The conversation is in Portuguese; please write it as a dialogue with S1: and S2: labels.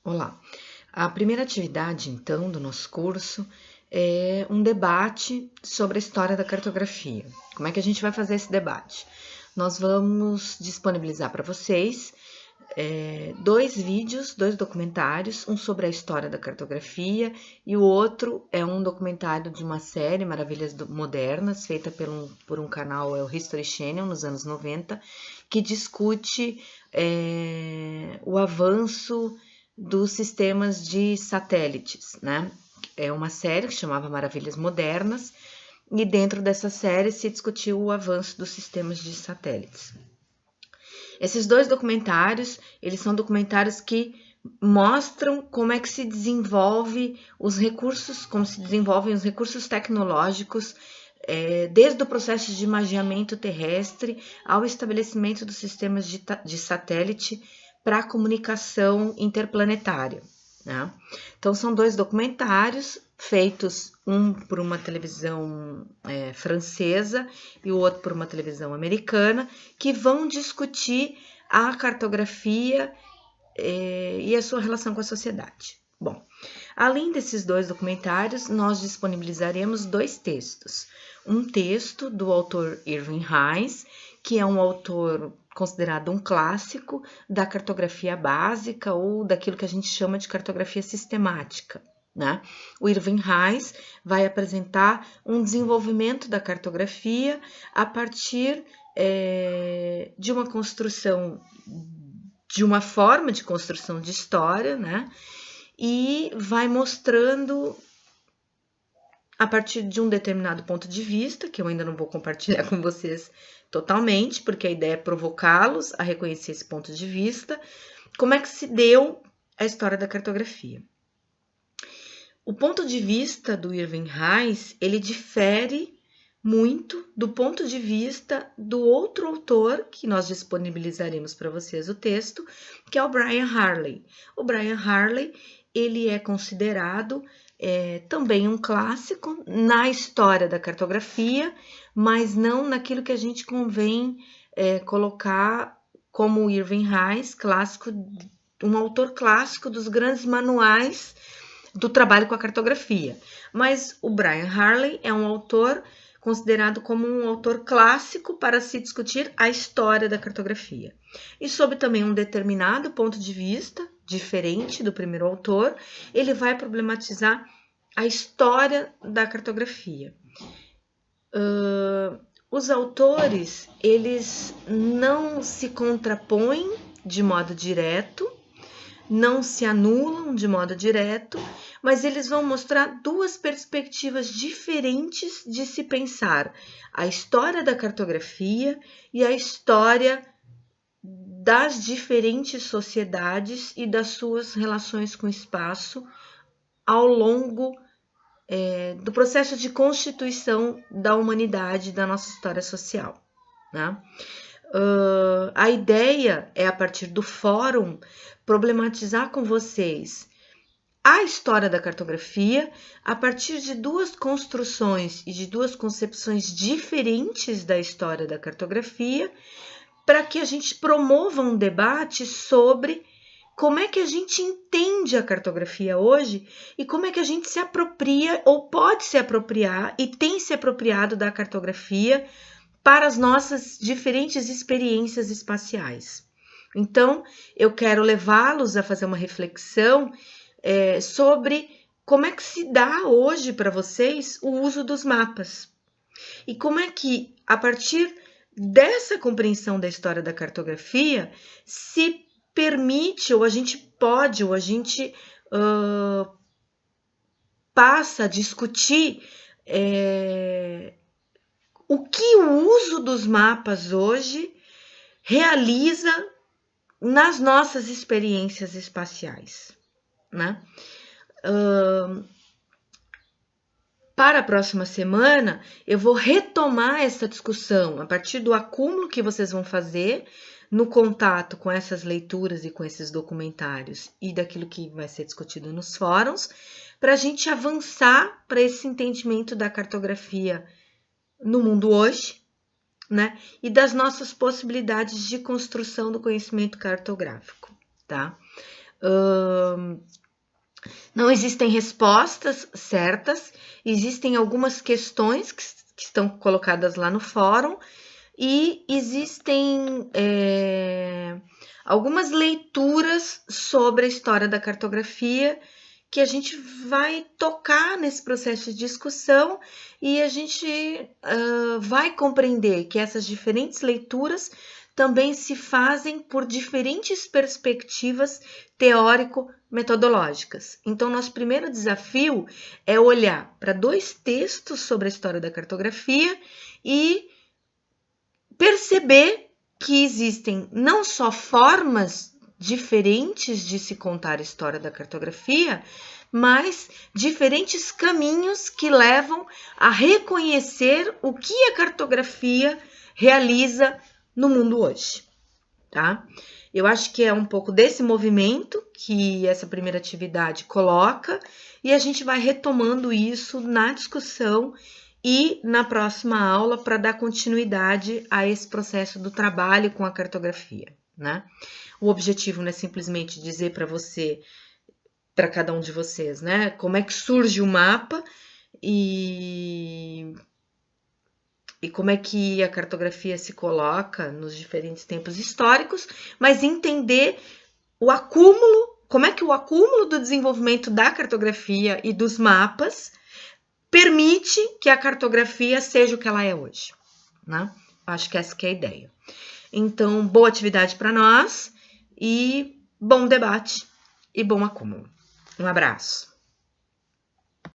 S1: Olá! A primeira atividade, então, do nosso curso é um debate sobre a história da cartografia. Como é que a gente vai fazer esse debate? Nós vamos disponibilizar para vocês dois vídeos, dois documentários, um sobre a história da cartografia e o outro é um documentário de uma série Maravilhas Modernas, feita por um canal, o History Channel, nos anos 90, que discute o avanço dos sistemas de satélites, né? É uma série que chamava Maravilhas Modernas, e dentro dessa série se discutiu o avanço dos sistemas de satélites. Esses dois documentários, eles são documentários que mostram como é que se desenvolve os recursos, como se desenvolvem os recursos tecnológicos, desde o processo de imageamento terrestre ao estabelecimento dos sistemas de satélite para a comunicação interplanetária, né? Então, são dois documentários feitos, um por uma televisão francesa e o outro por uma televisão americana, que vão discutir a cartografia e a sua relação com a sociedade. Bom, além desses dois documentários, nós disponibilizaremos dois textos. Um texto do autor Irving Haines, que é um autor considerado um clássico da cartografia básica ou daquilo que a gente chama de cartografia sistemática, né? O Irving Haines vai apresentar um desenvolvimento da cartografia a partir de uma construção, de uma forma de construção de história, né? E vai mostrando a partir de um determinado ponto de vista, que eu ainda não vou compartilhar com vocês totalmente, porque a ideia é provocá-los a reconhecer esse ponto de vista, como é que se deu a história da cartografia. O ponto de vista do Irving Haines, ele difere muito do ponto de vista do outro autor, que nós disponibilizaremos para vocês o texto, que é o Brian Harley. O Brian Harley, ele é considerado também um clássico na história da cartografia, mas não naquilo que a gente convém colocar como o Irving Haines, clássico, um autor clássico dos grandes manuais do trabalho com a cartografia. Mas o Brian Harley é um autor considerado como um autor clássico para se discutir a história da cartografia. E sob também um determinado ponto de vista, diferente do primeiro autor, ele vai problematizar a história da cartografia. Os autores, eles não se contrapõem de modo direto, não se anulam de modo direto, mas eles vão mostrar duas perspectivas diferentes de se pensar a história da cartografia e a história das diferentes sociedades e das suas relações com o espaço ao longo do processo de constituição da humanidade, da nossa história social, né? A ideia é, a partir do fórum, problematizar com vocês a história da cartografia a partir de duas construções e de duas concepções diferentes da história da cartografia, para que a gente promova um debate sobre como é que a gente entende a cartografia hoje e como é que a gente se apropria ou pode se apropriar e tem se apropriado da cartografia para as nossas diferentes experiências espaciais. Então, eu quero levá-los a fazer uma reflexão sobre como é que se dá hoje para vocês o uso dos mapas. E como é que, a partir dessa compreensão da história da cartografia, se permite, ou a gente pode, ou a gente passa a discutir o que o uso dos mapas hoje realiza nas nossas experiências espaciais, né? Para a próxima semana, eu vou retomar essa discussão a partir do acúmulo que vocês vão fazer no contato com essas leituras e com esses documentários e daquilo que vai ser discutido nos fóruns, para a gente avançar para esse entendimento da cartografia no mundo hoje, né? E das nossas possibilidades de construção do conhecimento cartográfico, tá? Não existem respostas certas, existem algumas questões que estão colocadas lá no fórum e existem algumas leituras sobre a história da cartografia que a gente vai tocar nesse processo de discussão e a gente vai compreender que essas diferentes leituras também se fazem por diferentes perspectivas teórico-metodológicas. Então, nosso primeiro desafio é olhar para 2 textos sobre a história da cartografia e perceber que existem não só formas diferentes de se contar a história da cartografia, mas diferentes caminhos que levam a reconhecer o que a cartografia realiza no mundo hoje, tá? Eu acho que é um pouco desse movimento que essa primeira atividade coloca e a gente vai retomando isso na discussão e na próxima aula para dar continuidade a esse processo do trabalho com a cartografia, né? O objetivo não é simplesmente dizer para você, para cada um de vocês, né, como é que surge o mapa e como é que a cartografia se coloca nos diferentes tempos históricos, mas entender o acúmulo, como é que o acúmulo do desenvolvimento da cartografia e dos mapas permite que a cartografia seja o que ela é hoje, né? Acho que essa que é a ideia. Então, boa atividade para nós e bom debate e bom acúmulo. Um abraço.